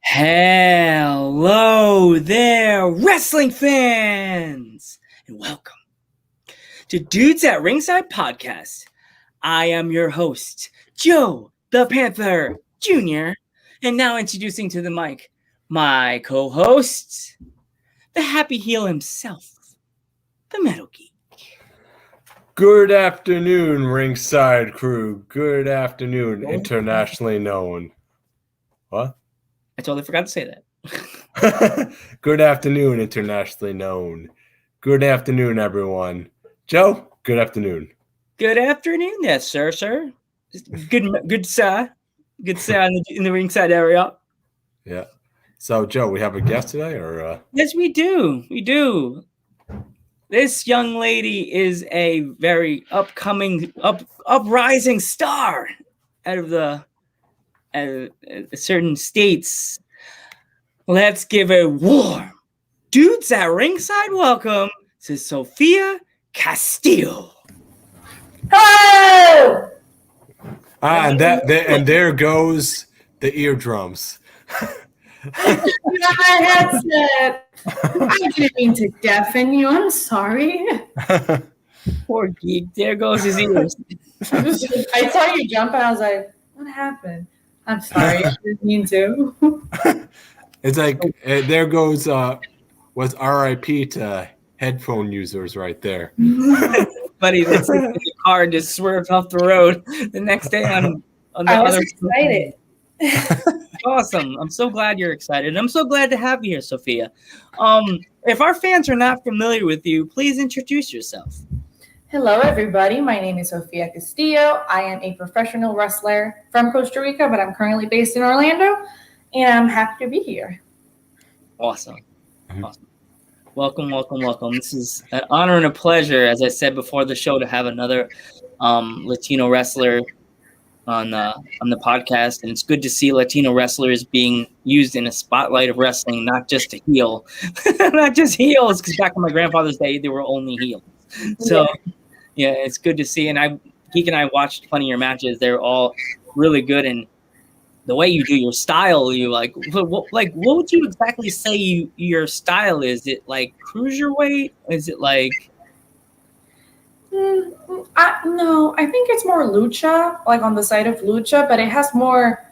Hello there, wrestling fans, and welcome to Dudes at Ringside Podcast. I am your host, Joe the Panther Jr., and now introducing to the mic my co-host, the happy heel himself, the Metal Geek. Good afternoon, Ringside crew. Good afternoon, internationally known. What? I totally forgot to say that. Good afternoon, internationally known. Good afternoon, everyone. Joe, good afternoon. Good afternoon, yes, sir. Good, sir. Good, sir, in the ringside area. Yeah. So, Joe, we have a guest today, or? Yes, we do. We do. This young lady is a very uprising star out of the certain states. Let's give a warm Dudes at Ringside welcome to Sofia Castillo. Hello! And there goes the eardrums. My headset. I didn't mean to deafen you. I'm sorry. Poor geek. There goes his ears. I saw you jump and I was like, what happened? I'm sorry. I didn't mean to. It's like, there goes was RIP to headphone users right there. Buddy, that's like the car just swerved off the road the next day on the I was other excited. Awesome. I'm so glad you're excited. I'm so glad to have you here, Sofia. If our fans are not familiar with you, please introduce yourself. Hello, everybody. My name is Sofia Castillo. I am a professional wrestler from Costa Rica, but I'm currently based in Orlando, and I'm happy to be here. Awesome. Awesome. Welcome. This is an honor and a pleasure, as I said before the show, to have another Latino wrestler on the podcast, and it's good to see Latino wrestlers being used in a spotlight of wrestling, not just to heel, not just heels. Because back in my grandfather's day, they were only heels. So yeah, it's good to see. And Geek and I watched plenty of your matches. They're all really good, and the way you do your style, you what would you exactly say your style is? Is it like cruiserweight? Is it like? No, I think it's more lucha, like on the side of lucha, but it has more.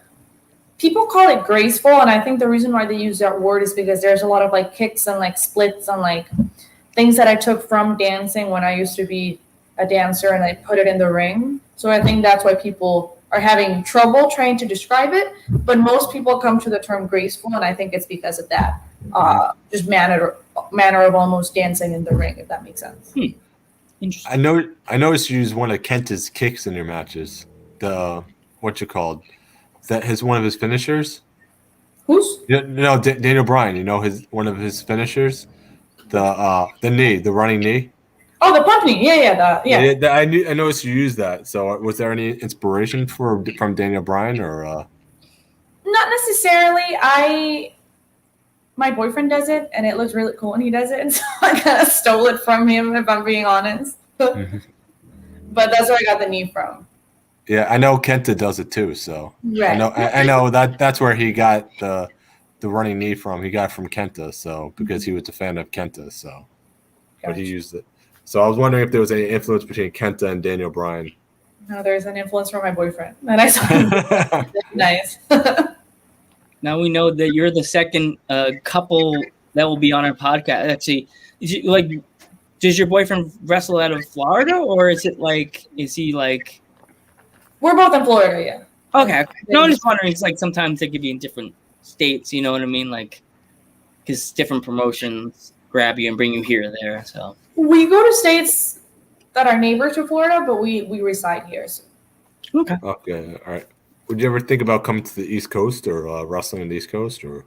People call it graceful, and I think the reason why they use that word is because there's a lot of like kicks and like splits and like things that I took from dancing when I used to be a dancer, and I put it in the ring. So I think that's why people are having trouble trying to describe it, but most people come to the term graceful, and I think it's because of that, just manner of almost dancing in the ring, if that makes sense. Interesting. I noticed you use one of Kenta's kicks in your matches. The that his one of his finishers. Who's? No, Daniel Bryan. You know one of his finishers, the knee, the running knee. Oh, the pump knee. Yeah. I noticed you used that. So was there any inspiration from Daniel Bryan or? Not necessarily. My boyfriend does it, and it looks really cool when he does it, and so I kind of stole it from him, if I'm being honest. Mm-hmm. But that's where I got the knee from. Yeah, I know Kenta does it too. So right. I know that's where he got the running knee from. He got it from Kenta, so because he was a fan of Kenta, so but he used it. So I was wondering if there was any influence between Kenta and Daniel Bryan. No, there's an influence from my boyfriend, and I saw him. Nice. Now we know that you're the second couple that will be on our podcast. Actually, does your boyfriend wrestle out of Florida, or is he like? We're both in Florida, yeah. Okay. No, I'm just wondering. It's like sometimes they could be in different states. You know what I mean? Like, because different promotions grab you and bring you here or there. So we go to states that are neighbors to Florida, but we reside here. So. Okay. Okay. All right. Would you ever think about coming to the East Coast or wrestling on the East Coast? Or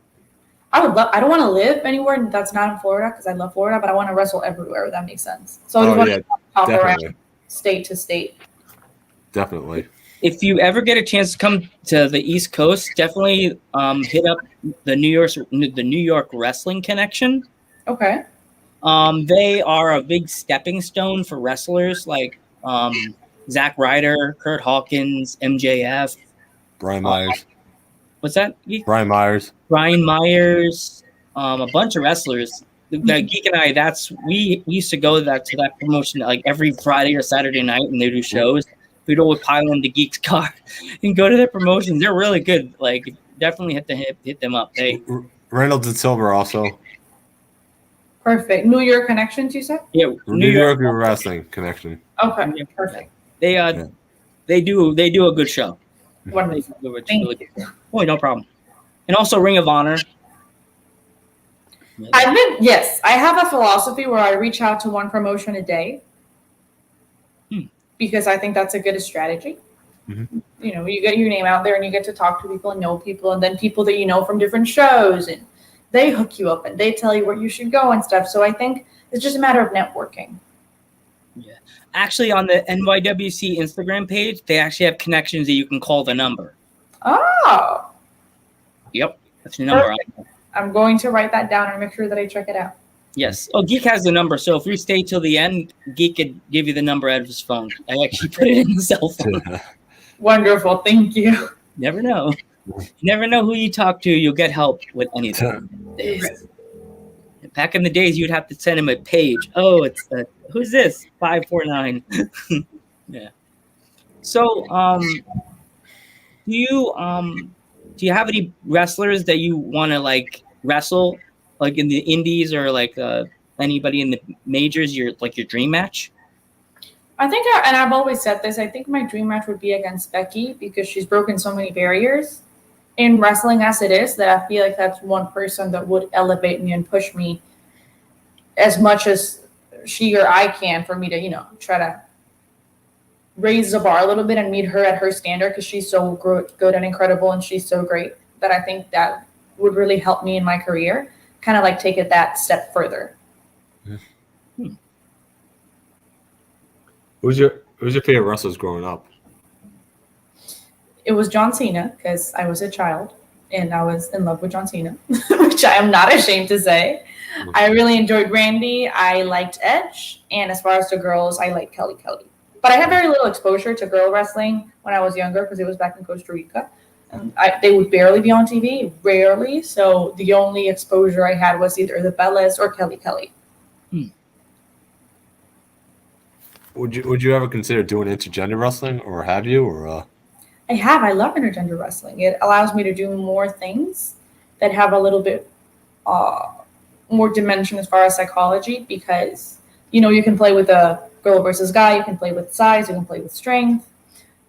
I would love. I don't want to live anywhere that's not in Florida because I love Florida, but I want to wrestle everywhere. If that makes sense. So I just want to hop around state to state. Definitely. If you ever get a chance to come to the East Coast, definitely hit up the New York Wrestling Connection. Okay. They are a big stepping stone for wrestlers like Zack Ryder, Kurt Hawkins, MJF. Brian Myers. What's that? Brian Myers. Brian Myers, a bunch of wrestlers. Geek and I, we used to go to that promotion like every Friday or Saturday night when they do shows. We'd always pile into Geek's car and go to their promotions. They're really good. Like, definitely hit them up. Reynolds and Silver also. Perfect. New York Connections, you said? Yeah, New York Wrestling Connection. Okay, perfect. They do a good show. Wonderful. Thank you. Oh, no problem. And also Ring of Honor. Yes, I have a philosophy where I reach out to one promotion a day because I think that's a good strategy. Mm-hmm. You know, you get your name out there and you get to talk to people and know people, and then people that you know from different shows, and they hook you up and they tell you where you should go and stuff. So I think it's just a matter of networking. Yeah. Actually, on the NYWC Instagram page, they actually have connections that you can call the number. Oh. Yep. That's the number. I'm going to write that down and make sure that I check it out. Yes. Oh, Geek has the number. So if we stay till the end, Geek could give you the number out of his phone. I actually put it in the cell phone. Wonderful. Thank you. Never know. You never know who you talk to. You'll get help with anything. Back in the days, you'd have to send him a page. Oh, it's who's this? 549. Yeah. So, do you have any wrestlers that you want to like wrestle, like in the indies or like anybody in the majors? Your dream match? I think, and I've always said this, I think my dream match would be against Becky because she's broken so many barriers in wrestling as it is, that I feel like that's one person that would elevate me and push me as much as she or I can for me to, you know, try to raise the bar a little bit and meet her at her standard, because she's so good and incredible and she's so great that I think that would really help me in my career, kind of like take it that step further. Who's your favorite wrestlers growing up? It was John Cena, because I was a child and I was in love with John Cena, which I am not ashamed to say. I really enjoyed Randy. I liked Edge. And as far as the girls, I liked Kelly. But I had very little exposure to girl wrestling when I was younger because it was back in Costa Rica. And they would barely be on TV, rarely. So the only exposure I had was either the Bellas or Kelly. Would you ever consider doing intergender wrestling, or have you? Or I have. I love intergender wrestling. It allows me to do more things that have a little bit more dimension as far as psychology, because, you know, you can play with a girl versus guy, you can play with size, you can play with strength,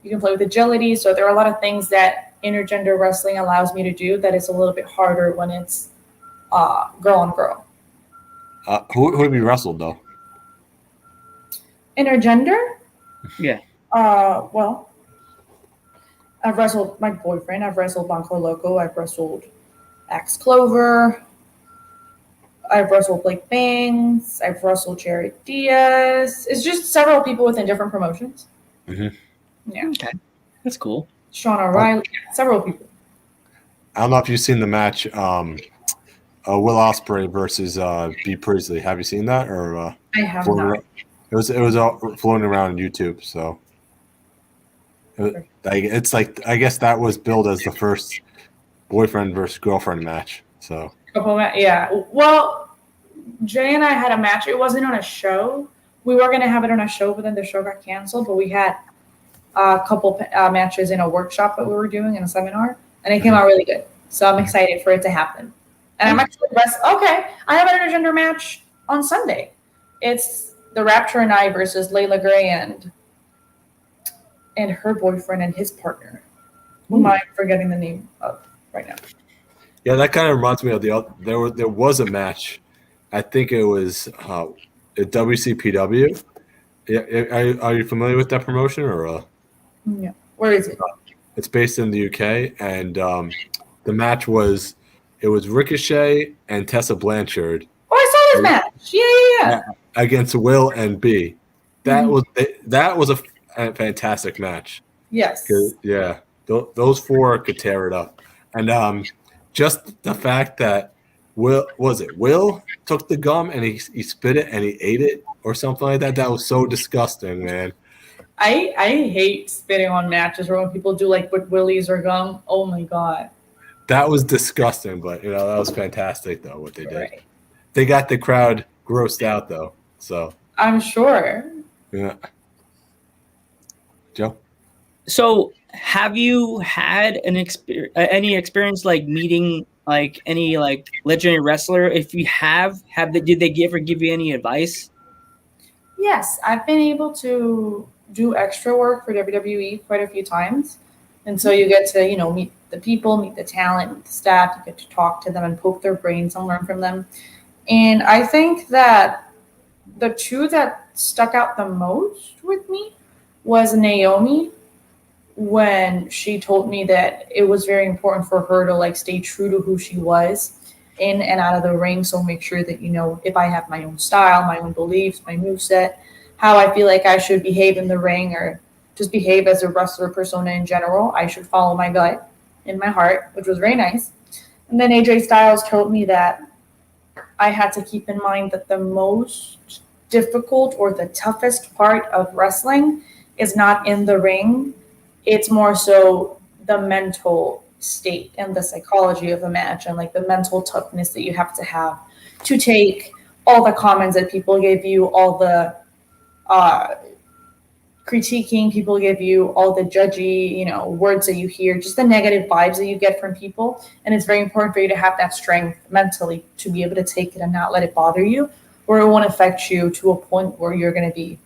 you can play with agility. So there are a lot of things that intergender wrestling allows me to do that is a little bit harder when it's girl on girl. Who have you wrestled though? Intergender? Yeah. Well, I've wrestled my boyfriend. I've wrestled Banco Loco. I've wrestled Axe Clover. I've wrestled Blake Bangs. I've wrestled Jared Diaz. It's just several people within different promotions. Mm-hmm. Yeah. Okay. That's cool. Sean O'Reilly. Several people. I don't know if you've seen the match, Will Ospreay versus B. Priestley. Have you seen that? Or I have not. It was floating around on YouTube. So it's like, I guess that was billed as the first boyfriend versus girlfriend match. So yeah. Well, Jay and I had a match. It wasn't on a show. We were going to have it on a show, but then the show got canceled. But we had a couple matches in a workshop that we were doing in a seminar, and it came out really good. So I'm excited for it to happen. And I'm actually I have an intergender match on Sunday. It's the Rapture and I versus Layla Gray and her boyfriend and his partner, whom I'm forgetting the name of right now. Yeah, that kind of reminds me of there was a match. I think it was at WCPW. Yeah, are you familiar with that promotion or? Yeah, where is it? It's based in the UK, and the match was Ricochet and Tessa Blanchard. Oh, I saw this match. Yeah. Against Will and B. That was a fantastic match. Yes. Yeah, those four could tear it up, and just the fact that Will took the gum and he spit it and he ate it or something like that. That was so disgusting, man. I hate spitting on matches or when people do like with willies or gum. Oh my god. That was disgusting, but that was fantastic though what they did. Right. They got the crowd grossed out though. So I'm sure. yeah. Joe? So, have you had any experience like meeting like any like legendary wrestler? If you did they ever give you any advice? Yes, I've been able to do extra work for WWE quite a few times. And so you get to, meet the people, meet the talent, meet the staff, you get to talk to them and poke their brains and learn from them. And I think that the two that stuck out the most with me was Naomi, when she told me that it was very important for her to like stay true to who she was in and out of the ring. So make sure that, if I have my own style, my own beliefs, my moveset, how I feel like I should behave in the ring or just behave as a wrestler persona in general, I should follow my gut and my heart, which was very nice. And then AJ Styles told me that I had to keep in mind that the most difficult or the toughest part of wrestling is not in the ring. It's more so the mental state and the psychology of the match and like the mental toughness that you have to take all the comments that people give you, all the critiquing people give you, all the judgy, words that you hear, just the negative vibes that you get from people. And it's very important for you to have that strength mentally to be able to take it and not let it bother you, or it won't affect you to a point where you're going to be,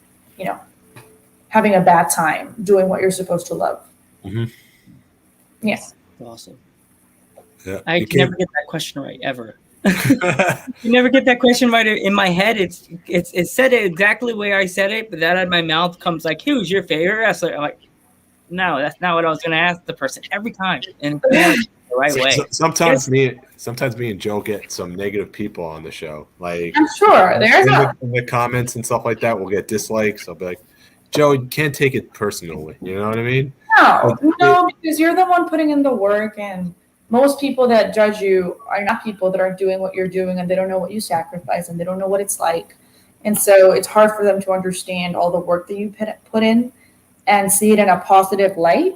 having a bad time doing what you're supposed to love. Mm-hmm. Yes. Awesome. Yeah. I can never get that question right ever. You never get that question right in my head. It's said it exactly the way I said it, but that out of my mouth comes like, "Who's your favorite wrestler?" I'm like, no, that's not what I was going to ask the person every time, and the right way. Sometimes me and Joe get some negative people on the show. Like I'm sure there's in the comments and stuff like that. We'll get dislikes. I'll be like, Joe, you can't take it personally. You know what I mean? No, because you're the one putting in the work, and most people that judge you are not people that are doing what you're doing, and they don't know what you sacrifice, and they don't know what it's like. And so it's hard for them to understand all the work that you put in and see it in a positive light.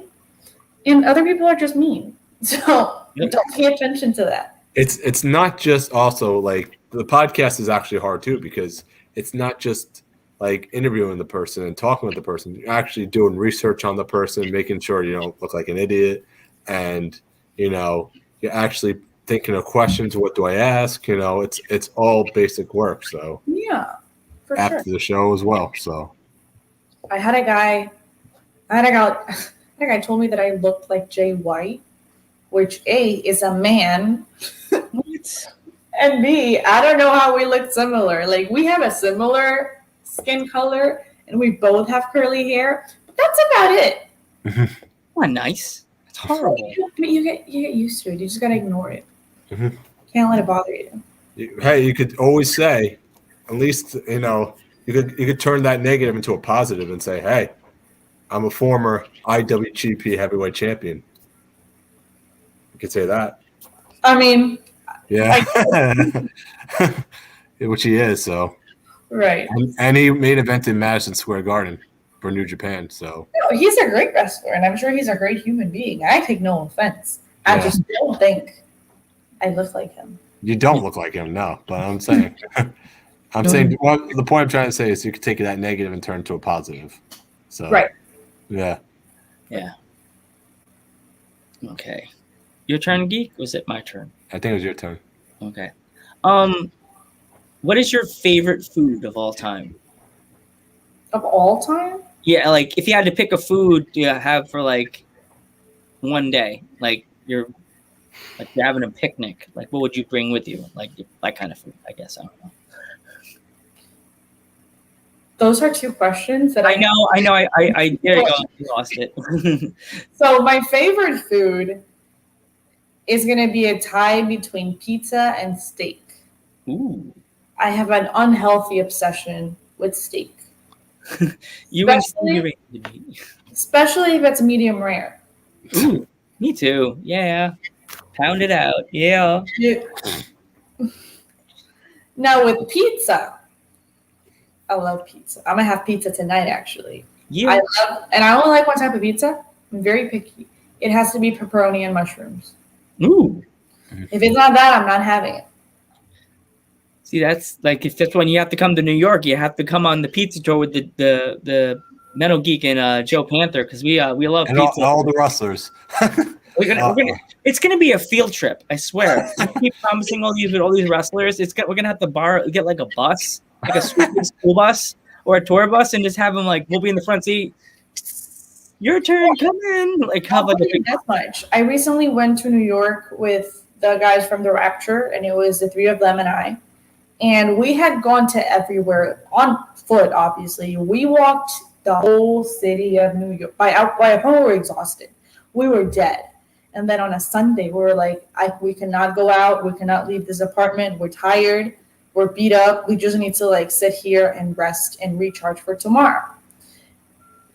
And other people are just mean. So don't pay attention to that. It's not just also like the podcast is actually hard too, because it's not just like interviewing the person and talking with the person. You're actually doing research on the person, making sure you don't look like an idiot, and you're actually thinking of questions. What do I ask? It's all basic work. So yeah, for after sure. the show as well. So I had a guy told me that I looked like Jay White, which A is a man. What? And B, I don't know how we look similar. Like we have a similar skin color and we both have curly hair, but that's about it. Not nice. It's horrible. But you get used to it. You just gotta ignore it. Mm-hmm. Can't let it bother you. Hey, you could always say, at least you could turn that negative into a positive and say, hey, I'm a former IWGP heavyweight champion. You could say that. I mean, yeah, which he is. So right. And he main event in Madison Square Garden for New Japan. So no, he's a great wrestler, and I'm sure he's a great human being. I take no offense. I just don't think I look like him. You don't look like him, no. But I'm saying, the point I'm trying to say is you could take that negative and turn it to a positive. So right. Yeah. Okay. Your turn, Geek? Or was it my turn? I think it was your turn. Okay. What is your favorite food of all time? Of all time? Yeah, like if you had to pick a food to have for like one day, like you're having a picnic, like what would you bring with you? Like that kind of food, I guess. I don't know. Those are two questions that I know. I there you go. You lost it. So my favorite food is going to be a tie between pizza and steak. Ooh. I have an unhealthy obsession with steak. Especially if it's medium rare. Ooh, me too. Yeah. Pound it out. Yeah. Now with pizza, I love pizza. I'm going to have pizza tonight, actually. Yeah. And I only like one type of pizza. I'm very picky. It has to be pepperoni and mushrooms. Ooh. If it's not that, I'm not having it. See, that's like if that's when you have to come to New York, you have to come on the pizza tour with the Metal Geek and Joe Panther because we love And pizza. all the wrestlers. It's gonna be a field trip. I swear. I keep promising all these wrestlers. We're gonna have to get like a bus, like a school bus or a tour bus, and just have them like we'll be in the front seat. Your turn, come in. Like have like a big. That much. I recently went to New York with the guys from the Rapture, and it was the three of them and I. And we had gone to everywhere on foot, obviously. We walked the whole city of New York. By the time we were exhausted. We were dead. And then on a Sunday, we were like, we cannot go out. We cannot leave this apartment. We're tired. We're beat up. We just need to like sit here and rest and recharge for tomorrow.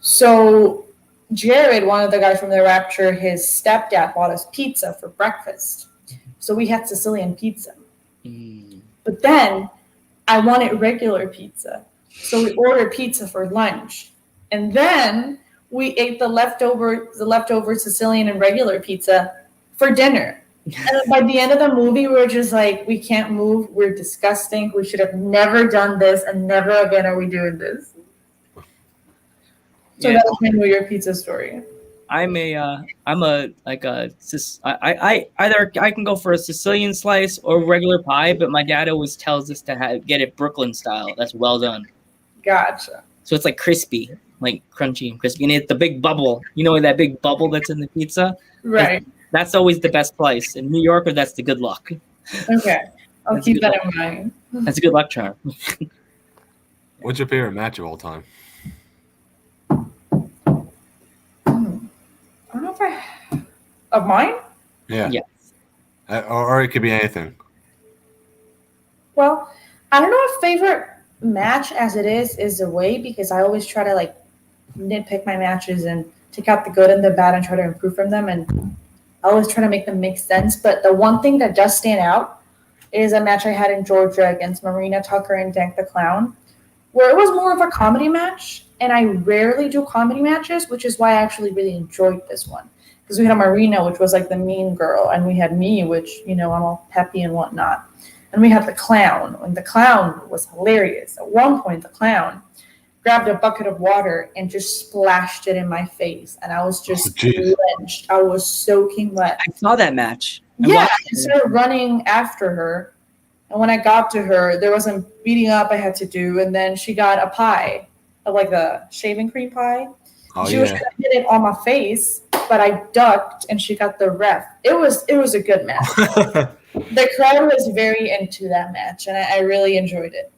So Jared, one of the guys from the Rapture, his stepdad bought us pizza for breakfast. So we had Sicilian pizza. But then I wanted regular pizza. So we ordered pizza for lunch. And then we ate the leftover Sicilian and regular pizza for dinner. And by the end of the movie, we were just like, we can't move. We're disgusting. We should have never done this, and never again are we doing this. So that was my New York pizza story. I can go for a Sicilian slice or regular pie, but my dad always tells us to get it Brooklyn style. That's well done. Gotcha. So it's like crispy, like crunchy and crispy, and it's the big bubble. You know that big bubble that's in the pizza? Right. That's always the best slice. In New York, that's the good luck. Okay. I'll keep that in mind. That's a good luck charm. What's your favorite match of all time? I don't know if of mine? Yeah. Yes. Or it could be anything. Well, I don't know if favorite match as it is the way, because I always try to like nitpick my matches and take out the good and the bad and try to improve from them, and I always try to make them make sense. But the one thing that does stand out is a match I had in Georgia against Marina Tucker and Dank the Clown, where it was more of a comedy match. And I rarely do comedy matches, which is why I actually really enjoyed this one. Because we had Marina, which was like the mean girl, and we had me, which, you know, I'm all peppy and whatnot. And we had the clown, and the clown was hilarious. At one point, the clown grabbed a bucket of water and just splashed it in my face. And I was just drenched. I was soaking wet. I saw that match. I started running after her. And when I got to her, there was some beating up I had to do. And then she got a pie, like a shaving cream pie. She was trying to hit it on my face, but I ducked and she got the ref. It was a good match. The crowd was very into that match, and I really enjoyed it.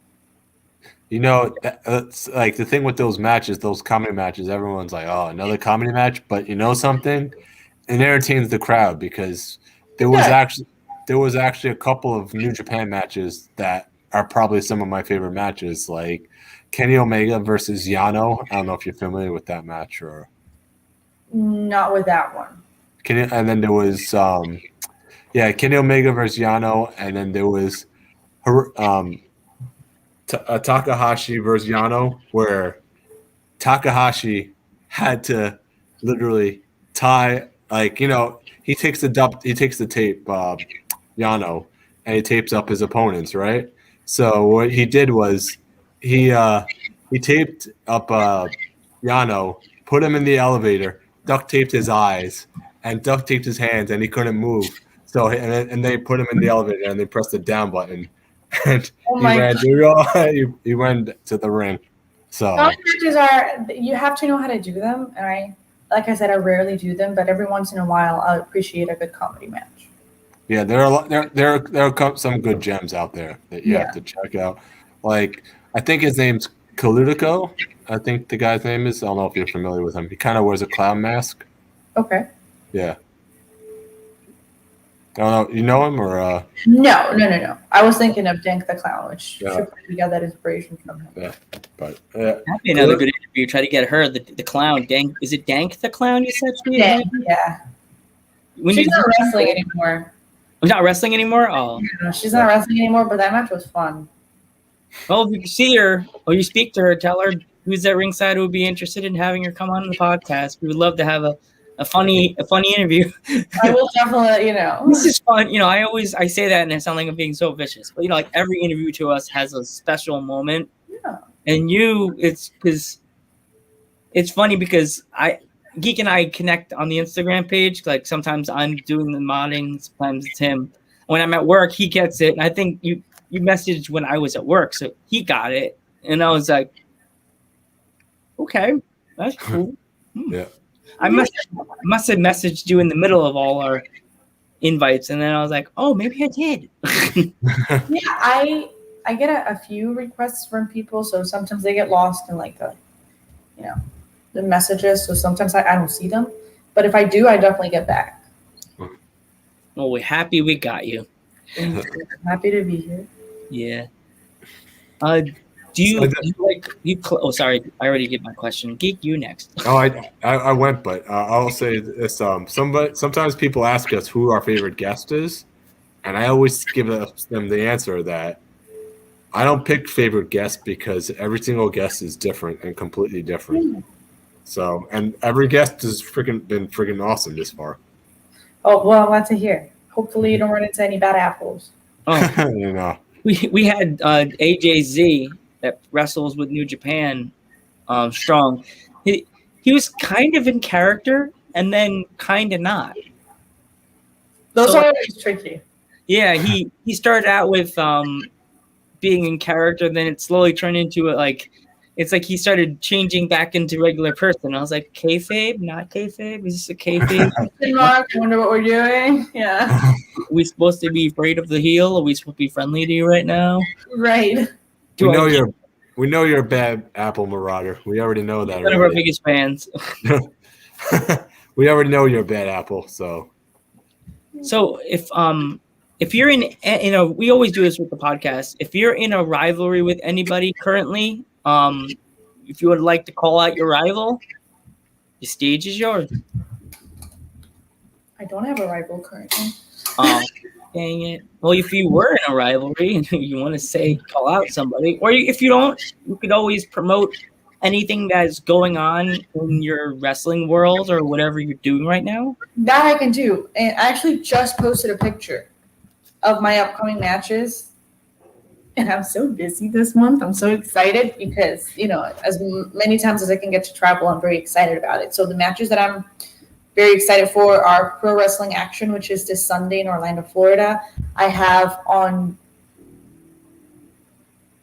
You know, that's like the thing with those matches, those comedy matches, everyone's like, oh, another comedy match. But you know something? It entertains the crowd, because there was actually a couple of New Japan matches that are probably some of my favorite matches, like Kenny Omega versus Yano. I don't know if you're familiar with that match or not with that one. And then there was Kenny Omega versus Yano, and then there was Takahashi versus Yano, where Takahashi had to literally tie, like, you know, he takes the tape, Yano, and he tapes up his opponents, right? So what he did was he taped up Yano, put him in the elevator, duct taped his eyes, and duct taped his hands, and he couldn't move. So and they put him in the elevator, and they pressed the down button, and he ran to the ring. So matches you have to know how to do them, and like I said, I rarely do them, but every once in a while, I appreciate a good comedy match. Yeah, there are some good gems out there that you have to check out. Like, I think his name's Kaludico. I think the guy's name is. I don't know if you're familiar with him. He kind of wears a clown mask. Okay. Yeah. I don't know. You know him or? No. I was thinking of Dank the Clown, which should probably got that inspiration from him. Yeah, but that'd be another good interview. Try to get her, the clown. Dank, is it Dank the Clown? You said yeah. She's not wrestling anymore. She's not wrestling anymore. Oh, no, she's not wrestling anymore. But that match was fun. Well, if you see her or you speak to her, tell her who's at ringside who would be interested in having her come on the podcast. We would love to have a a funny interview. I will definitely let you know. This is fun. I say that and I sound like I'm being so vicious, but like every interview to us has a special moment. Yeah. And it's funny because Geek and I connect on the Instagram page. Like sometimes I'm doing the modding, sometimes it's him. When I'm at work, he gets it. And I think you messaged when I was at work, so he got it. And I was like, okay, that's cool. Yeah. I must have messaged you in the middle of all our invites, and then I was like, oh, maybe I did. Yeah, I get a few requests from people, so sometimes they get lost in like the messages. So sometimes I don't see them, but if I do, I definitely get back. Well, we're happy we got you. I'm happy to be here. Yeah. Do you like you? Sorry, I already did my question. Geek, you next. Oh, I went, but I'll say this: sometimes people ask us who our favorite guest is, and I always give them the answer that I don't pick favorite guests because every single guest is different and completely different. So, and every guest has been freaking awesome this far. Oh well, I'm glad to hear. Hopefully, you don't run into any bad apples. Oh, You know. we had AJZ that wrestles with New Japan, strong. He was kind of in character and then kind of not. Those are always tricky. Yeah, he started out with being in character, then it slowly turned into it's like he started changing back into regular person. I was like, kayfabe, not kayfabe? Is this a kayfabe? Mark, wonder what we're doing. Yeah. Are we supposed to be afraid of the heel? Are we supposed to be friendly to you right now? Right. We know you're a bad Apple Marauder. We already know that. One of our biggest fans. We already know you're a bad Apple. So if you're in, we always do this with the podcast. If you're in a rivalry with anybody currently, if you would like to call out your rival, the stage is yours. I don't have a rival currently. Dang it. Well, if you were in a rivalry and you want to call out somebody, or if you don't, you could always promote anything that's going on in your wrestling world or whatever you're doing right now. That I can do. And I actually just posted a picture of my upcoming matches. And I'm so busy this month. I'm so excited because, as many times as I can get to travel, I'm very excited about it. So the matches that I'm very excited for are Pro Wrestling Action, which is this Sunday in Orlando, Florida. I have on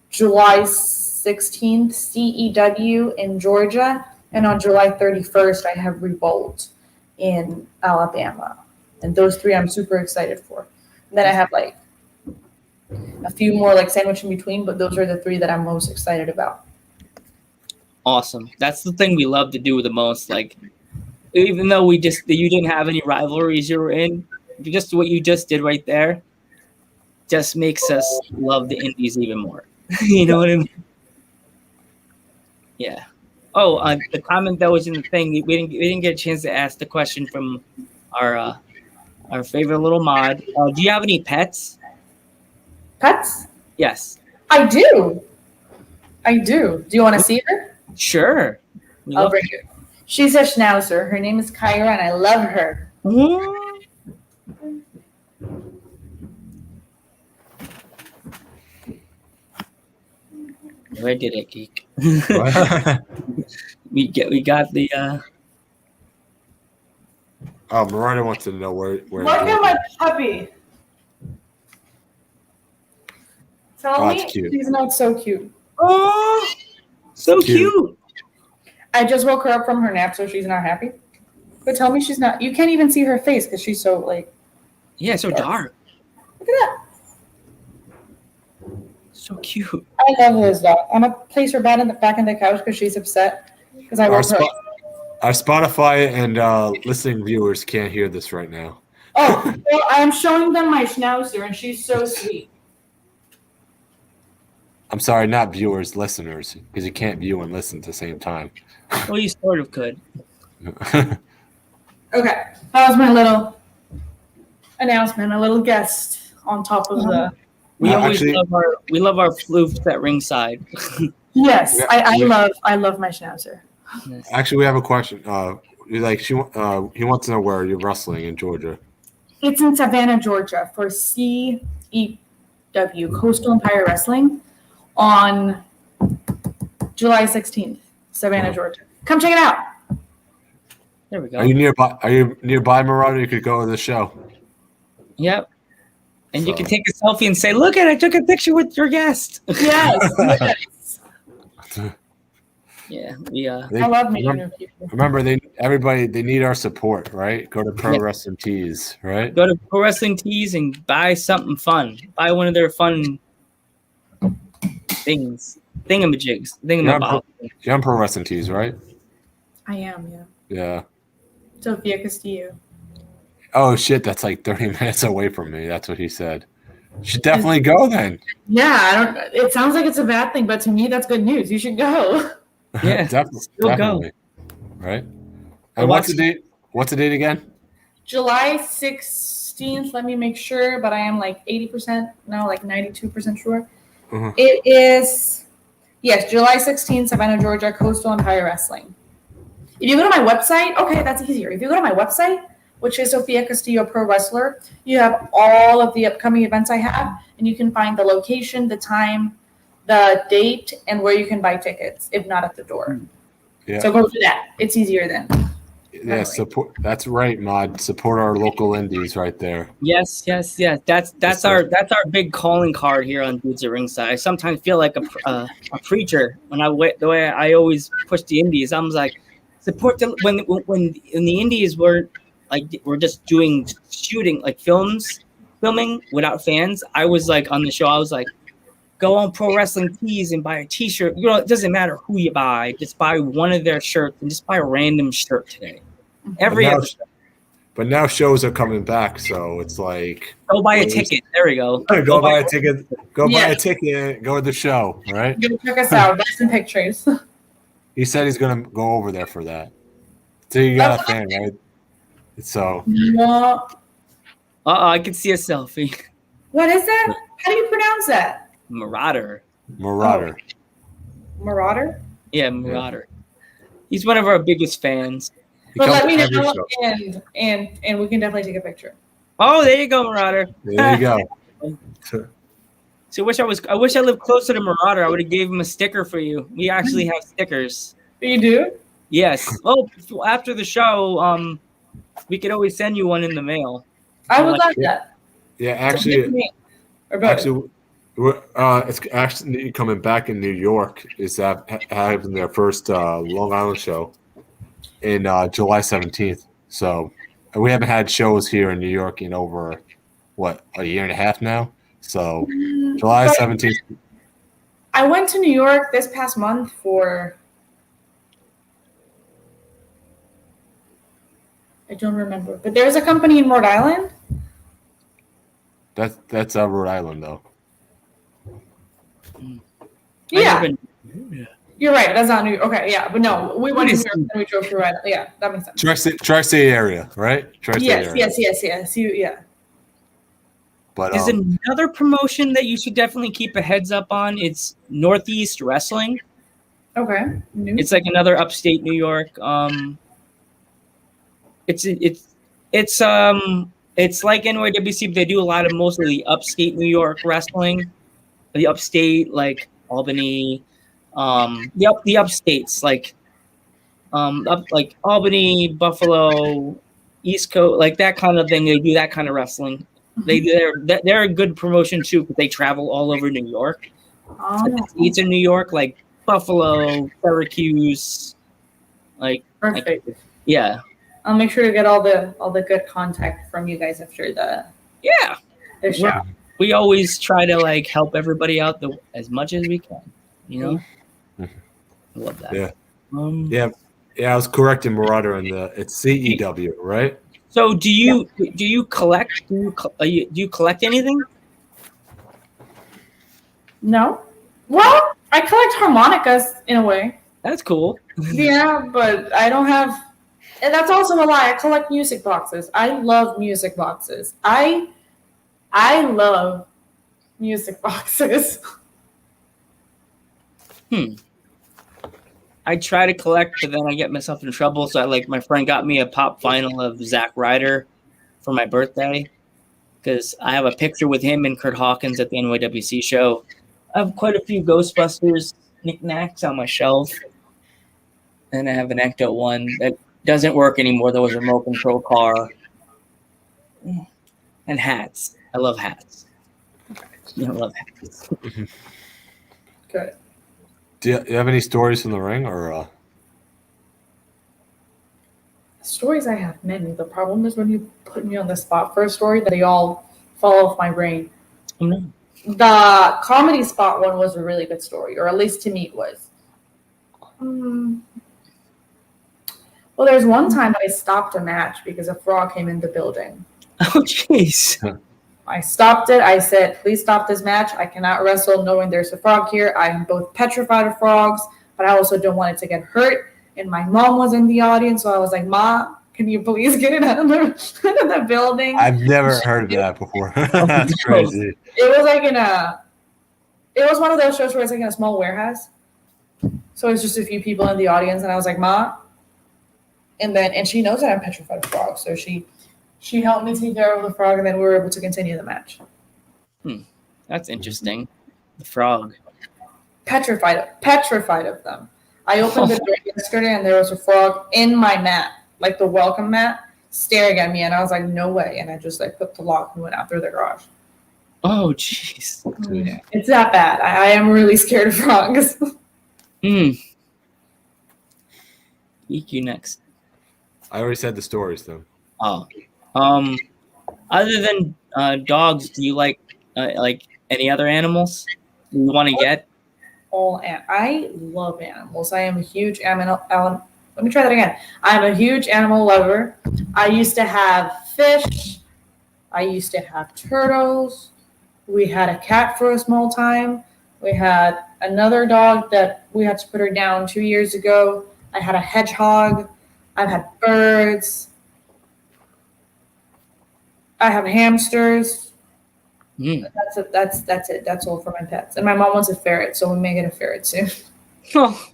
July 16th, CEW in Georgia. And on July 31st, I have Revolt in Alabama. And those three I'm super excited for. And then I have a few more sandwich in between, but those are the three that I'm most excited about. Awesome. That's the thing we love to do the most. Even though you didn't have any rivalries you were in, just what you just did right there just makes us love the indies even more. You know what I mean? Yeah. Oh, the comment that was in the thing, we didn't get a chance to ask the question from our favorite little mod. Do you have any pets? Pets? Yes. I do. Do you want to see her? Sure. I'll bring her. She's a schnauzer. Her name is Kyra, and I love her. Where did it, Geek? we got the. Miranda wants to know where. Look at my puppy. Tell me cute. she's not so cute. Oh, so cute. I just woke her up from her nap, so she's not happy. But tell me she's not. You can't even see her face because she's so so dark. Look at that. So cute. I love this dog. I'm gonna place her back in the couch because she's upset because I woke her up. Our Spotify and listening viewers can't hear this right now. Oh, well, I'm showing them my schnauzer, and she's so sweet. I'm sorry, not viewers, listeners, because you can't view and listen at the same time. Well, you sort of could. Okay, that was my little announcement, a little guest on top of the. We always love our floofs at ringside. Yes, I love my schnauzer. Actually, we have a question. he wants to know where you're wrestling in Georgia. It's in Savannah, Georgia for CEW, Coastal Empire Wrestling, on July 16th, Savannah, Georgia. Come check it out. There we go. Are you nearby? Are you nearby, Marauder? You could go to the show. Yep. And you can take a selfie and say, "Look at I took a picture with your guest." Yes. Yeah, I love meeting new people. Remember, they need our support, right? Go to Pro Wrestling Tees, right? Go to Pro Wrestling Tees and buy something fun. Buy one of their fun thingamajigs. You're on Pro Wrestling Tees, right? I am, yeah. Yeah. Sofia Castillo. Oh shit, that's like 30 minutes away from me. That's what he said. You should definitely go then. Yeah, it sounds like it's a bad thing, but to me that's good news. You should go. Yeah. definitely. Go. Right? And what's the date? What's the date again? July 16th. Let me make sure, but I am like 80%, no, like 92% sure. Uh-huh. It is, yes, July 16th, Savannah, Georgia, Coastal Empire Wrestling. If you go to my website, okay, that's easier. If you go to my website, which is Sofia Castillo Pro Wrestler, you have all of the upcoming events I have, and you can find the location, the time, the date, and where you can buy tickets, if not at the door. Yeah. So go to that. It's easier then. Yeah, support. That's right, Mod. Support our local indies right there. Yes. That's our big calling card here on Dudes at Ringside. I sometimes feel like a preacher when the way I always push the indies. I'm like, support when the indies were just shooting like filming without fans. I was like on the show. I was like, go on Pro Wrestling Tees and buy a T-shirt. You know, it doesn't matter who you buy. Just buy one of their shirts and just buy a random shirt today. But now shows are coming back, so it's like go buy a ticket. There we go. Go buy a ticket. Buy a ticket. Go to the show. Right. Go check us out. Buy some pictures. He said he's gonna go over there for that. So you got a fan, right? So. I can see a selfie. What is that? How do you pronounce that? Marauder. Marauder? Yeah, Marauder. He's one of our biggest fans. But let me know, and we can definitely take a picture. Oh, there you go, Marauder. There you go. So I wish I lived closer to Marauder. I would have gave him a sticker for you. We actually have stickers. You do? Yes. Oh, after the show, we could always send you one in the mail. I would love that. Yeah, actually, it's actually coming back in New York. Is that having their first Long Island show in July 17th? So we haven't had shows here in New York in over a year and a half now. So July 17th. I went to New York this past month for. I don't remember, but there's a company in Rhode Island. That's Rhode Island though. Yeah. You're right. That's not New York. Okay, yeah, but no, we went to New York and we drove through Rhode Island. Yeah, that makes sense. Tri-State area, right? Yes. Yeah. But there's another promotion that you should definitely keep a heads up on. It's Northeast Wrestling. Okay. It's like another upstate New York. It's like NYWC, but they do a lot of mostly upstate New York wrestling. The upstate, like Albany, the upstates, like Albany, Buffalo, East Coast, like that kind of thing. They do that kind of wrestling. They're a good promotion too because they travel all over New York. States in New York, like Buffalo, Syracuse, perfect. Yeah. I'll make sure to get all the good contact from you guys after the show. We always try to help everybody out as much as we can. You know, I love that. Yeah. I was correcting Marauder on it's CEW, right? So do you collect? Do you collect anything? No. Well, I collect harmonicas in a way. That's cool. Yeah, but I don't have. And that's also a lie. I collect music boxes. I love music boxes. I love music boxes. I try to collect, but then I get myself in trouble. So my friend got me a pop vinyl of Zack Ryder for my birthday because I have a picture with him and Kurt Hawkins at the NYWC show. I have quite a few Ghostbusters knickknacks on my shelf, and I have an Ecto one that doesn't work anymore. That was a remote control car, and hats. I love hats. I love hats. Good. Do you have any stories from the ring, or? Stories, I have many. The problem is when you put me on the spot for a story, that they all fall off my brain. Oh, no. The comedy spot one was a really good story, or at least to me it was. Well, there's one time I stopped a match because a frog came in the building. Oh, jeez. I stopped it. I said, please stop this match. I cannot wrestle knowing there's a frog here. I'm both petrified of frogs, but I also don't want it to get hurt. And my mom was in the audience, so I was like, Ma, can you please get it out of the building? I've never heard of that before. That's crazy. It was like it was one of those shows where it's like in a small warehouse. So it's just a few people in the audience, and I was like, Ma. And she knows that I'm petrified of frogs, so she helped me take care of the frog, and then we were able to continue the match. That's interesting. The frog. Petrified of them. I opened the door yesterday, and there was a frog in my mat, like the welcome mat, staring at me, and I was like, no way. And I just put the lock and went out through the garage. Oh, jeez. It's that bad. I am really scared of frogs. EQ next. I already said the stories, though. Oh. Other than dogs, do you like any other animals you want to get? I love animals. I am a huge animal. Let me try that again. I'm a huge animal lover. I used to have fish. I used to have turtles. We had a cat for a small time. We had another dog that we had to put her down 2 years ago. I had a hedgehog. I've had birds. I have hamsters. That's it. That's all for my pets. And my mom wants a ferret, so we may get a ferret soon. Oh,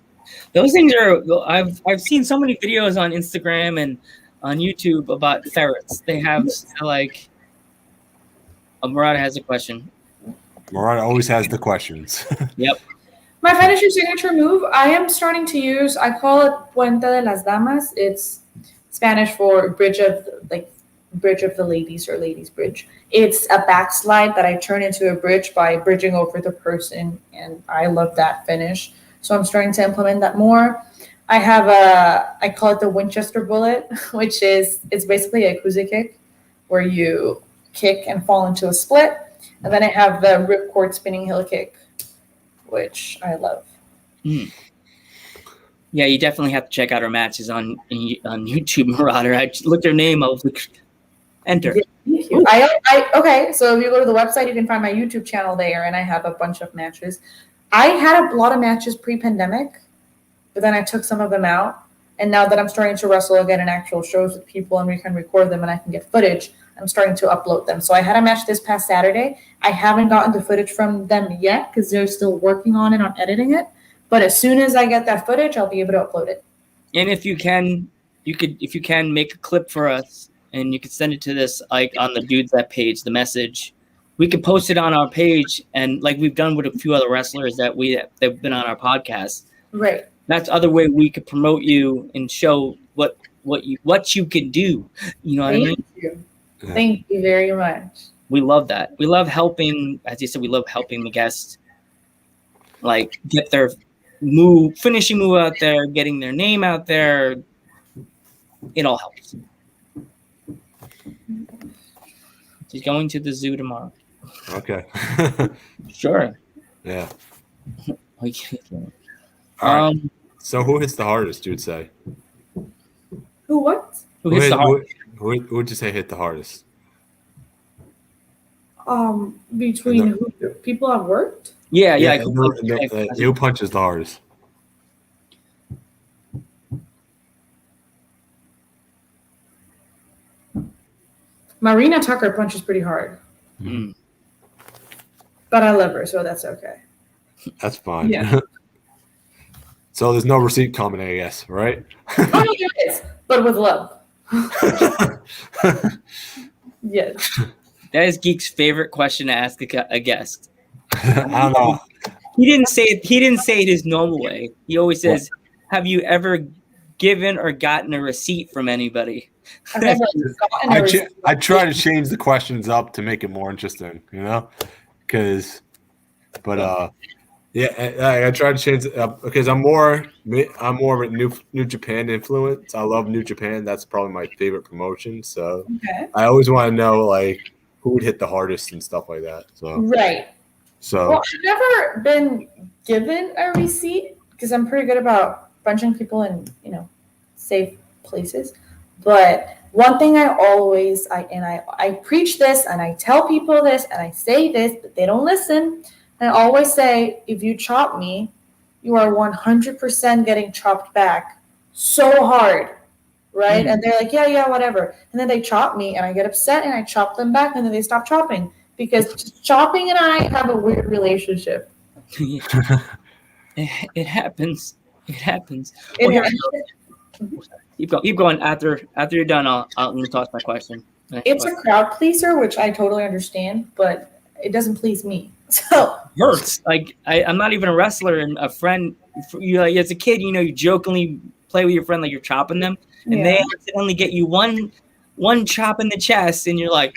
those things are. I've seen so many videos on Instagram and on YouTube about ferrets. They have Murata has a question. Murata always has the questions. Yep. My finisher signature move, I am starting to use. I call it Puente de las Damas. It's Spanish for bridge of the ladies, or ladies bridge. It's a backslide that I turn into a bridge by bridging over the person, and I love that finish. So I'm starting to implement that more. I call it the Winchester bullet, which it's basically a kuze kick where you kick and fall into a split. And then I have the ripcord spinning heel kick, which I love. Yeah, you definitely have to check out our matches on YouTube, Marauder. I looked her name, I was like, enter. Thank you. Okay, so if you go to the website, you can find my YouTube channel there, and I have a bunch of matches. I had a lot of matches pre-pandemic, but then I took some of them out. And now that I'm starting to wrestle again in actual shows with people, and we can record them and I can get footage, I'm starting to upload them. So I had a match this past Saturday. I haven't gotten the footage from them yet because they're still working on it, on editing it. But as soon as I get that footage, I'll be able to upload it. And if you can make a clip for us, and you could send it to this on the Dudes That page, the message. We could post it on our page, and like we've done with a few other wrestlers that have been on our podcast. Right. That's other way we could promote you and show what you can do. You know what I mean? Thank you. Thank you very much. We love that. We love helping, as you said, we love helping the guests get their finishing move out there, getting their name out there. It all helps. She's going to the zoo tomorrow. Okay. Sure. Yeah. All right. So who hits the hardest, you would say? Who what? Who hits the hardest? Who would you say hit the hardest? Between people I've worked? Yeah. Who punches the hardest? Marina Tucker punches pretty hard. Mm. But I love her, so that's okay. That's fine. Yeah. So there's no receipt coming, I guess, right? Oh, no, there is, but with love. Yes. That is Geek's favorite question to ask a guest. I don't know. He didn't say it. He didn't say it his normal way. He always says, "Have you ever given or gotten a receipt from anybody?" I've never gotten a receipt. I try to change the questions up to make it more interesting, I try to change it up because I'm more of a New Japan influence. I love New Japan. That's probably my favorite promotion. So Okay. I always want to know like who would hit the hardest and stuff like that. So Right. So Well, I've never been given a receipt because I'm pretty good about bunching people in, safe places. But one thing I preach this and I tell people this and I say this, but they don't listen. And I always say, if you chop me, you are 100% getting chopped back so hard, right? And they're like, yeah, whatever. And then they chop me and I get upset and I chop them back and then they stop chopping. Because just chopping and I have a weird relationship. It happens. It happens. It Keep going. After you're done, I'll toss my question. It's a crowd pleaser, which I totally understand, but it doesn't please me. So hurts. Like I'm not even a wrestler, and a friend. You as a kid, you jokingly play with your friend like you're chopping them, and they accidentally get you one chop in the chest, and you're like,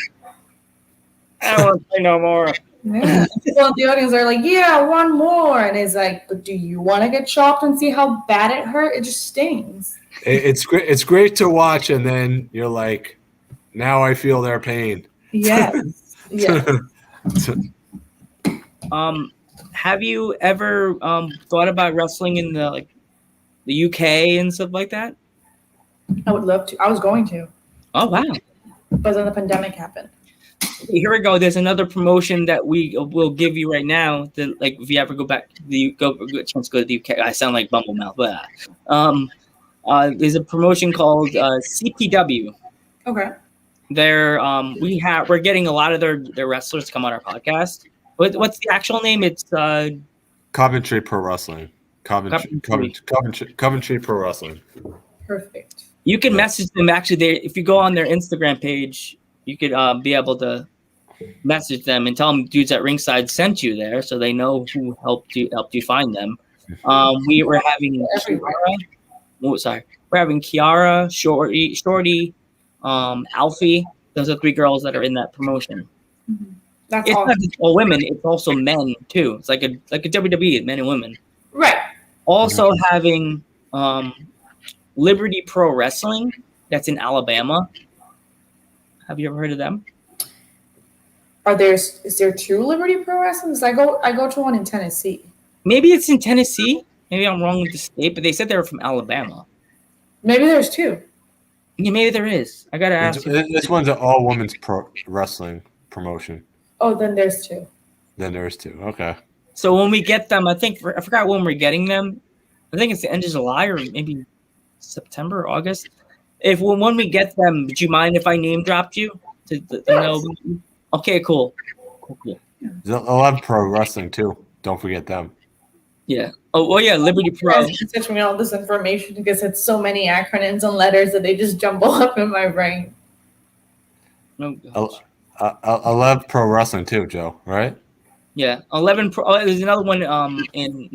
I don't want to play no more. Yeah. Well, the audience are like, yeah, one more. And it's like, but do you want to get chopped and see how bad it hurt? It just stings. it's great. It's great to watch, and then you're like, now I feel their pain. Yes. Yeah. Have you ever thought about wrestling in the UK and stuff like that? I would love to. I was going to. Oh wow! But then the pandemic happened. Here we go. There's another promotion that we will give you right now. That if you ever go back to the chance to go to the UK, I sound like Bumblemouth, but there's a promotion called CPW. Okay. We're getting a lot of their wrestlers to come on our podcast. What's the actual name? It's Coventry Pro Wrestling. Coventry Pro Wrestling. Perfect. You can message them actually. If you go on their Instagram page, you could be able to message them and tell them dudes at ringside sent you there, so they know who helped you find them. We're having Kiara, Shorty, Alfie. Those are 3 girls that are in that promotion. Mm-hmm. That's it's awesome. not just all women; it's also men too. It's like a WWE, men and women. Right. Also having Liberty Pro Wrestling. That's in Alabama. Have you ever heard of them? Is there 2 Liberty Pro Wrestlings? I go to one in Tennessee. Maybe it's in Tennessee. Maybe I'm wrong with the state, but they said they were from Alabama. Maybe there's 2. Yeah, maybe there is. I gotta ask you. This one's an all women's pro wrestling promotion. Oh, then there's 2. Then there's 2. Okay. So when we get them, I forgot when we're getting them. I think it's the end of July or maybe September, August. When we get them, would you mind if I name dropped you to know? Okay, cool. There's 11 Pro Wrestling too. Don't forget them. Yeah. Oh, well, yeah. Liberty Pro. Teach me all this information because it's so many acronyms and letters that they just jumble up in my brain. Oh, gosh. 11 Pro Wrestling too, Joe. Right? Yeah. 11 Pro. Oh, there's another one in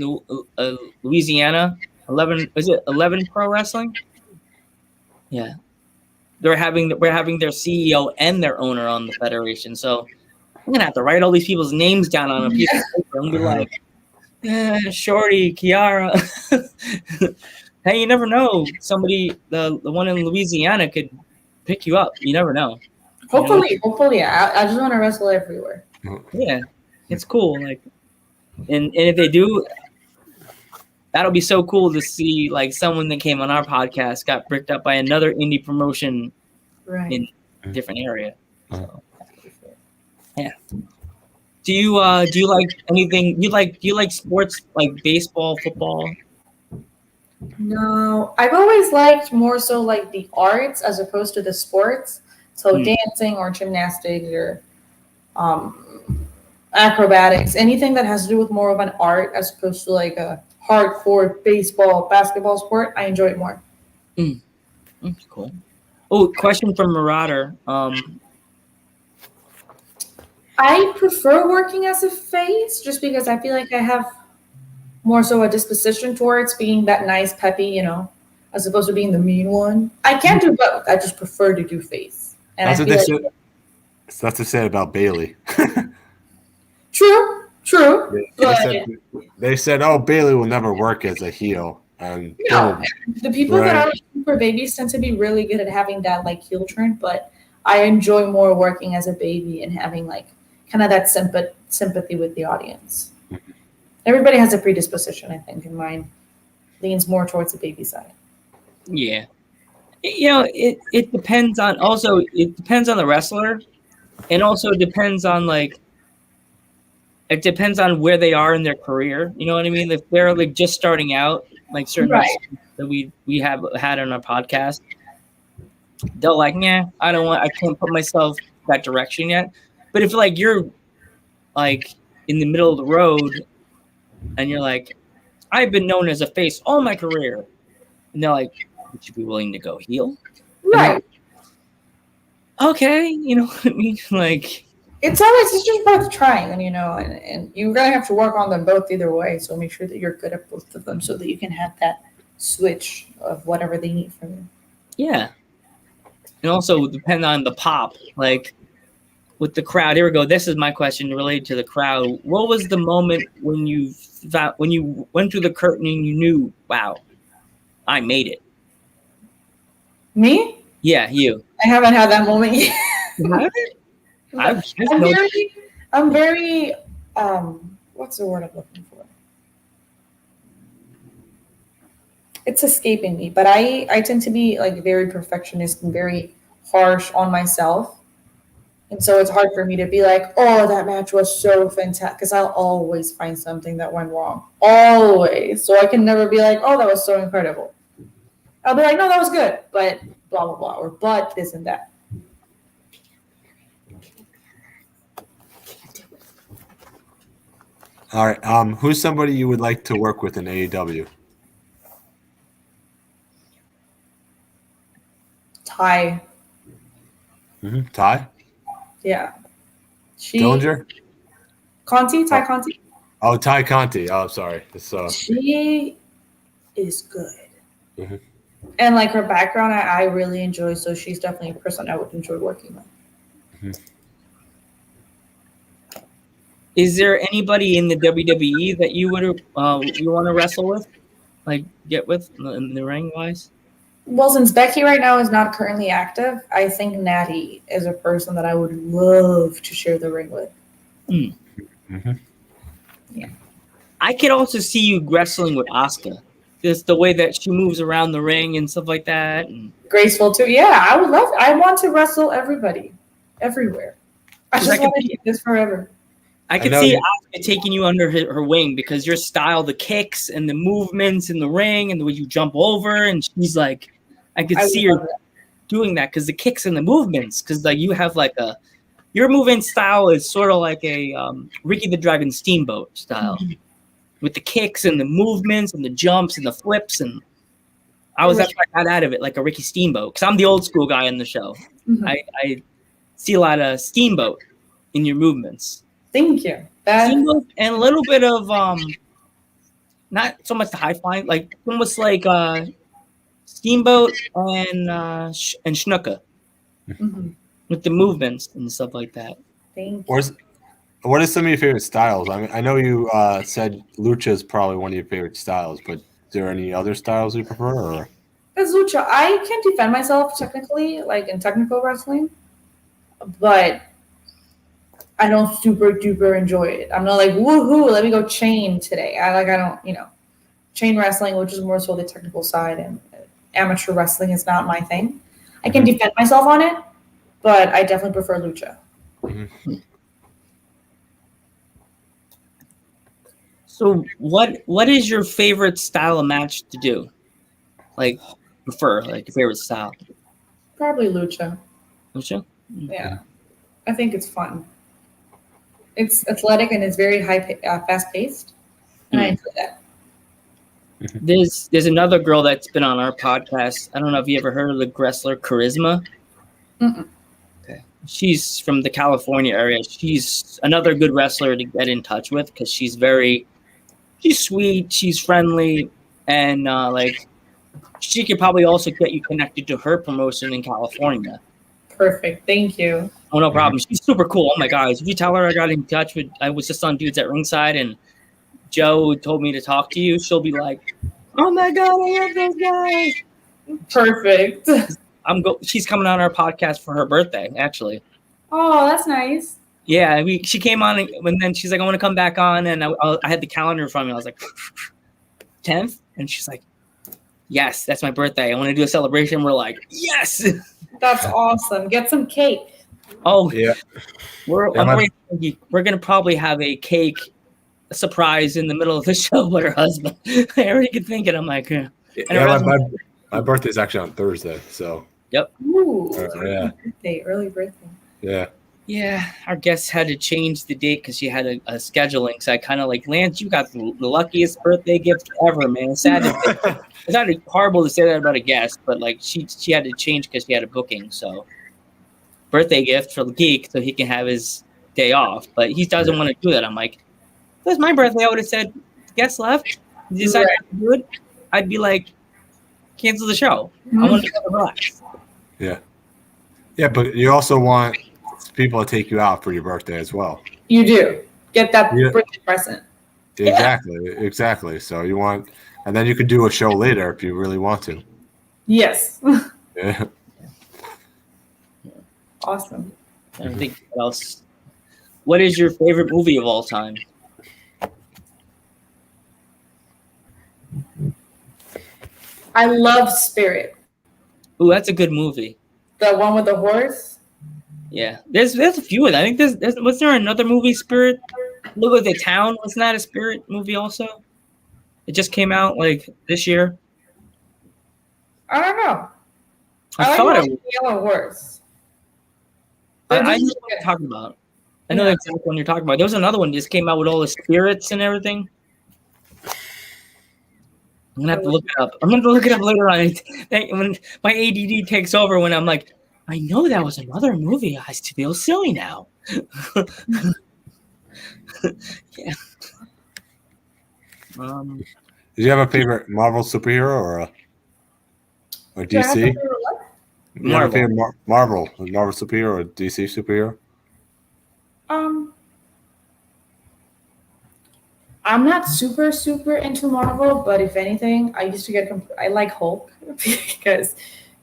Louisiana. 11. Is it 11 Pro Wrestling? Yeah. We're having their CEO and their owner on the federation. So I'm gonna have to write all these people's names down on a piece of paper and be like, Shorty, Kiara. Hey, you never know. Somebody, the one in Louisiana could pick you up. You never know. Hopefully. I just want to wrestle everywhere. Yeah, it's cool. And if they do, that'll be so cool to see. Like someone that came on our podcast got bricked up by another indie promotion in a different area. So, yeah. Do you like anything? Do you like sports like baseball, football? No, I've always liked more so like the arts as opposed to the sports. So dancing or gymnastics or acrobatics, anything that has to do with more of an art as opposed to like a hardcore baseball, basketball sport, I enjoy it more. Cool. Oh, question from Marauder. I prefer working as a face just because I feel like I have more so a disposition towards being that nice, peppy, as opposed to being the mean one. I can do both. I just prefer to do face. And That's I what feel they like said. That's what they said about Bailey. True. But They said, "Oh, Bailey will never work as a heel." And no, boom, the people that are super babies tend to be really good at having that like heel turn, but I enjoy more working as a baby and having like kind of that sympathy with the audience. Everybody has a predisposition, I think, and mine leans more towards the baby side. Yeah. It depends on the wrestler, and also depends on it depends on where they are in their career. You know what I mean? If they're like just starting out, like certain wrestlers that we have had on our podcast, they're like, "Nah, I can't put myself that direction yet." But if like you're like in the middle of the road and you're like, "I've been known as a face all my career," and they're like, "Would you be willing to go heel?" Right. Okay, you know what I mean? Like, it's just worth trying, and you're gonna have to work on them both either way. So make sure that you're good at both of them, so that you can have that switch of whatever they need from you. Yeah, and also depend on the pop, like with the crowd. Here we go. This is my question related to the crowd. What was the moment when you went through the curtain and you knew, wow, I made it? Me? Yeah, you. I haven't had that moment yet. I'm very what's the word I'm looking for? It's escaping me, but I tend to be like very perfectionist and very harsh on myself. And so it's hard for me to be like, oh, that match was so fantastic, because I'll always find something that went wrong. Always. So I can never be like, oh, that was so incredible. I'll be like, no, that was good, but blah, blah, blah, or but this and that. All right. Who's somebody you would like to work with in AEW? Ty. Mm-hmm. Ty? Yeah. Dillinger? Ty Conti? Oh, Ty Conti. Oh, sorry. She is good. Mm-hmm. And like her background, I really enjoy. So she's definitely a person I would enjoy working with. Mm-hmm. Is there anybody in the WWE that you would you want to wrestle with, like get with in the ring wise? Well, since Becky right now is not currently active, I think Natty is a person that I would love to share the ring with. Mm-hmm. Yeah. I could also see you wrestling with Asuka. Just the way that she moves around the ring and stuff like that. And graceful too. Yeah, I would love it. I want to wrestle everybody, everywhere. I just want to keep this forever. I could see Asuka taking you under her wing, because your style, the kicks and the movements in the ring and the way you jump over, and she's like, I could see her doing that because the kicks and the movements, because like you have like your movement style is sort of like a Ricky the Dragon Steamboat style, with the kicks and the movements and the jumps and the flips, and that's why I got out of it, like a Ricky Steamboat, because I'm the old school guy in the show. Mm-hmm. I see a lot of Steamboat in your movements. Thank you. Steamboat and a little bit of not so much the high flying, like almost like Steamboat and Snuka, with the movements and stuff like that. Thank you. What are some of your favorite styles? I mean, I know you said lucha is probably one of your favorite styles, but is there any other styles you prefer? Or? It's lucha. I can't defend myself technically, like in technical wrestling, but I don't super duper enjoy it. I'm not like, woohoo, let me go chain today. I don't, chain wrestling, which is more so the technical side, and amateur wrestling is not my thing. I can defend myself on it, but I definitely prefer lucha. Mm-hmm. So what is your favorite style of match to do? Like prefer, like your favorite style? Probably lucha. Lucha? Yeah. I think it's fun. It's athletic and it's very fast paced, and I enjoy that. There's another girl that's been on our podcast. I don't know if you ever heard of the wrestler Charisma. Mm-mm. Okay. She's from the California area. She's another good wrestler to get in touch with because she's sweet, she's friendly, and like she could probably also get you connected to her promotion in California. Perfect. Thank you. Oh, no problem. She's super cool. Oh my gosh. If you tell her I got in touch with, I was just on Dudes at Ringside and Joe told me to talk to you, she'll be like, oh my God, I love those guys. Perfect. She's coming on our podcast for her birthday, actually. Oh, that's nice. Yeah, she came on and then she's like, I want to come back on. And I had the calendar in front of me. I was like, 10th? And she's like, yes, that's my birthday. I want to do a celebration. We're like, yes. That's awesome. Get some cake. Oh, Yeah. We're going to probably have a cake surprise in the middle of the show with her husband. I already could think it. I'm like, yeah, my birthday's actually on Thursday, so. Yep. Ooh, yeah. Early birthday. Yeah. Yeah, our guest had to change the date because she had a scheduling. So I kind of like, Lance, you got the luckiest birthday gift ever, man. It's sad. It's not horrible to say that about a guest, but like she had to change because she had a booking. So birthday gift for the geek so he can have his day off. But he doesn't want to do that. I'm like, if it was my birthday, I would have said, guest left. You decided to do it. I'd be like, cancel the show. I want to relax. Yeah. Yeah, but you also want people to take you out for your birthday as well. You do. Get that birthday present. Exactly. So you want, and then you could do a show later if you really want to. Yes. Yeah. Awesome. I don't think what else. What is your favorite movie of all time? I love Spirit. Ooh, that's a good movie. The one with the horse? Yeah. There's a few of them. I think was there another movie, Spirit? Look at the Town. Wasn't that a Spirit movie also? It just came out like this year. I don't know. I thought it was. Yellow Horse. I know what you're talking about. I know the exact one you're talking about. There was another one that just came out with all the spirits and everything. I'm gonna have to look it up. I'm gonna look it up later on. When my ADD takes over, when I'm like, I know that was another movie. I feel silly now. Yeah. Did you have a favorite Marvel superhero or DC? You have a favorite Marvel superhero or DC superhero? I'm not super into Marvel, but if anything, I used to I like Hulk because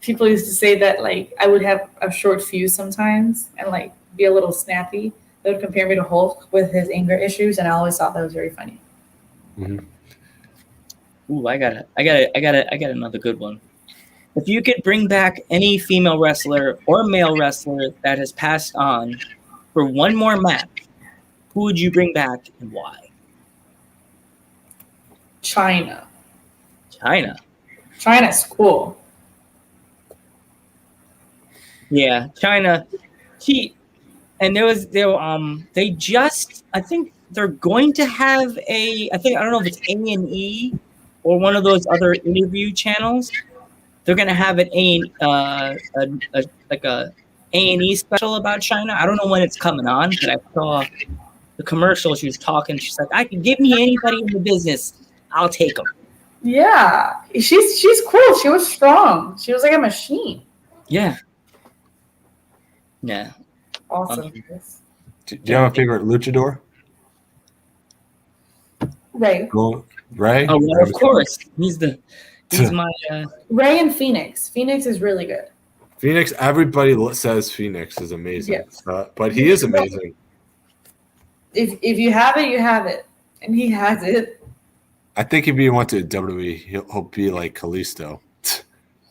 people used to say that like I would have a short fuse sometimes and like be a little snappy. They would compare me to Hulk with his anger issues, and I always thought that was very funny. Mm-hmm. Ooh, I got another good one. If you could bring back any female wrestler or male wrestler that has passed on for one more match, who would you bring back and why? China. China's cool. Yeah, China. They just, I think they're going to have I don't know if it's A&E or one of those other interview channels. They're going to have a A&E special about China. I don't know when it's coming on, but I saw the commercial. She was talking. She's like, I can give me anybody in the business. I'll take them. Yeah, she's cool. She was strong. She was like a machine. Yeah. Awesome. Do you have a favorite luchador? Ray. Ray? Oh, well, of course. He's my. Ray and Phoenix. Phoenix is really good. Phoenix. Everybody says Phoenix is amazing. Yes. But he is amazing. If you have it, you have it, and he has it. I think if he went to WWE, he'll be like Kalisto.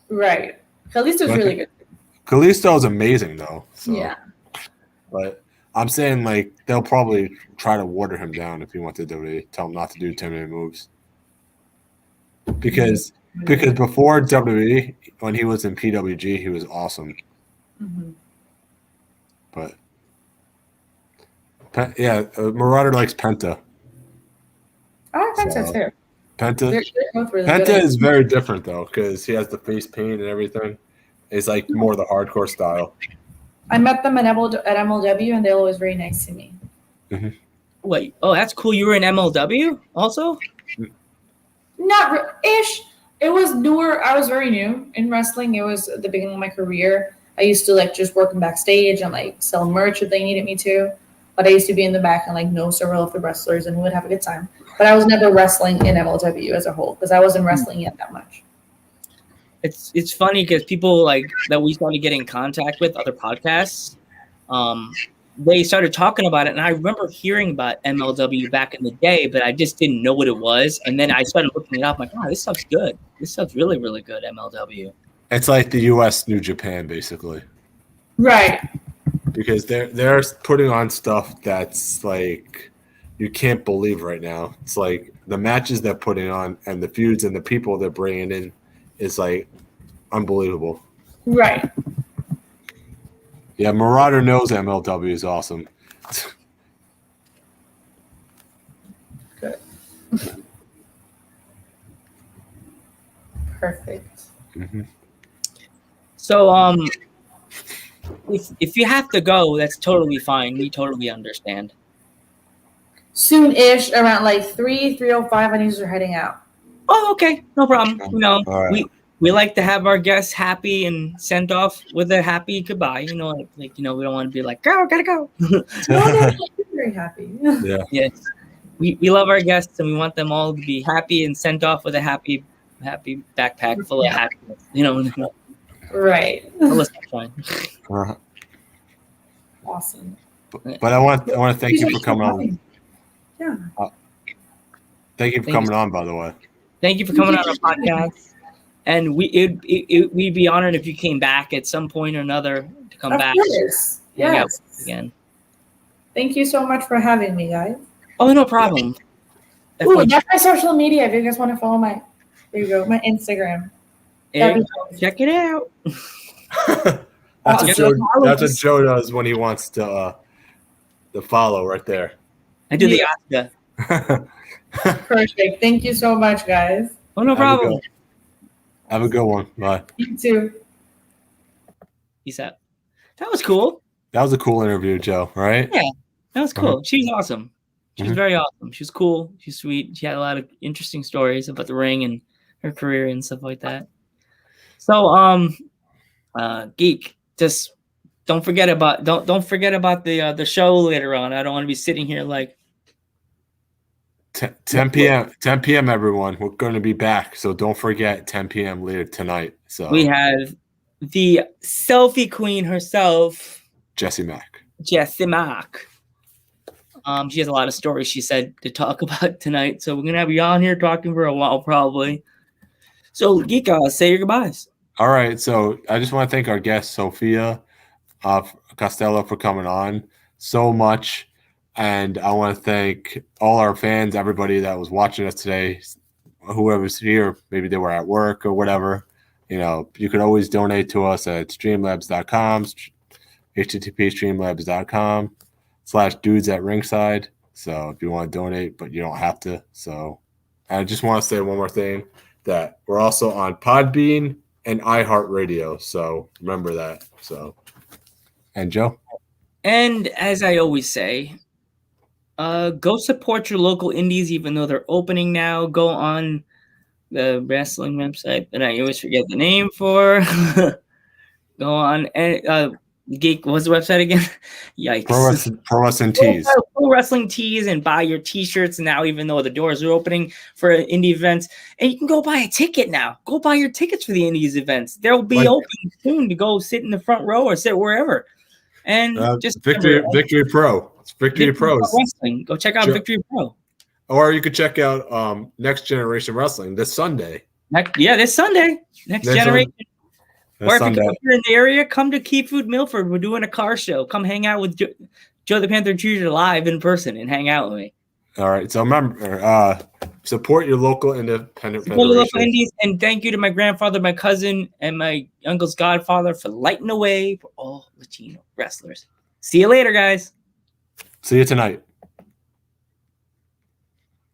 Right. Kalisto's really good. Kalisto is amazing though. So. Yeah. But I'm saying like they'll probably try to water him down if he went to WWE. Tell him not to do too many moves. Because before WWE, when he was in PWG, he was awesome. Mm-hmm. But Marauder likes Penta. I like Penta too. Penta. They're both really Penta good. is very different though, because he has the face paint and everything. It's like more the hardcore style. I met them at MLW, and they're always very nice to me. Mm-hmm. Wait, oh, that's cool. You were in MLW also? Not ish. It was newer. I was very new in wrestling. It was at the beginning of my career. I used to like just work backstage and like sell merch if they needed me to. But I used to be in the back and like know several of the wrestlers, and we would have a good time. But I was never wrestling in MLW as a whole because I wasn't wrestling yet that much. It's funny because people like that we started getting in contact with other podcasts. They started talking about it, and I remember hearing about MLW back in the day, but I just didn't know what it was. And then I started looking it up. I'm like, oh, this stuff's good. This stuff's really, really good. MLW. It's like the U.S. New Japan, basically. Right. Because they're putting on stuff that's like you can't believe right now. It's like the matches they're putting on and the feuds and the people they're bringing in is like unbelievable. Right. Yeah, Marauder knows MLW is awesome. Good. Perfect. Mm-hmm. So, if you have to go, that's totally fine. We totally understand. Soon-ish, around like 3:05, I need to start heading out. Oh, okay, no problem. You know, Right. we like to have our guests happy and send off with a happy goodbye. You know, like we don't want to be like, go, gotta go. No, I'm very happy. Yeah. Yes, we love our guests and we want them all to be happy and sent off with a happy backpack full of happiness. You know, Right. Fine. Awesome. But I want to thank you for coming on. Yeah. Thank you for coming on, by the way. Thank you for coming on our podcast. And we'd be honored if you came back at some point or another to come back. Course. Yes. Again. Thank you so much for having me, guys. Oh, no problem. Ooh, that's my social media. If you guys want to follow my Instagram. Check it out. That's what Joe does when he wants to follow right there. I do the Oscar. Perfect. Thank you so much, guys. Oh, no problem. Have a good one. Bye. You too. Peace out. That was cool. That was a cool interview, Joe, right? Yeah, that was cool. She was awesome. She was Mhm. very awesome. She was cool. She's sweet. She had a lot of interesting stories about the ring and her career and stuff like that. So, Geek, just don't forget about the show later on. I don't want to be sitting here like 10 p.m. everyone. We're going to be back, so don't forget 10 p.m. later tonight. So we have the selfie queen herself, Jessie Mack. She has a lot of stories, she said, to talk about tonight. So we're gonna have you on here talking for a while, probably. So, Geek, say your goodbyes. All right. So I just want to thank our guest, Sofia Costello, for coming on so much. And I want to thank all our fans, everybody that was watching us today, whoever's here, maybe they were at work or whatever. You know, you could always donate to us at streamlabs.com, http://streamlabs.com/dudes@ringside. So if you want to donate, but you don't have to. So I just want to say one more thing, that we're also on Podbean and iHeartRadio. So remember that. So, and Joe? And as I always say, go support your local indies, even though they're opening now. Go on the wrestling website that I always forget the name for. Go on and Geek, what's the website again? Yikes. Pro Wrestling Tees. Pro Wrestling Tees, and buy your t-shirts now, even though the doors are opening for indie events. And you can go buy a ticket now. Go buy your tickets for the indies events. They'll be open soon to go sit in the front row or sit wherever. And just Victory Pro. It's Victory Pro Wrestling. Go check out Victory Pro. Or you could check out Next Generation Wrestling this Sunday. This Sunday. Next Generation. Or if you're in the area, come to Key Food Milford. We're doing a car show. Come hang out with Joe the Panther Jr. live in person and hang out with me. All right. So remember, support your local independent federation. Your local indies, and thank you to my grandfather, my cousin, and my uncle's godfather for lighting the way for all Latino wrestlers. See you later, guys. See you tonight.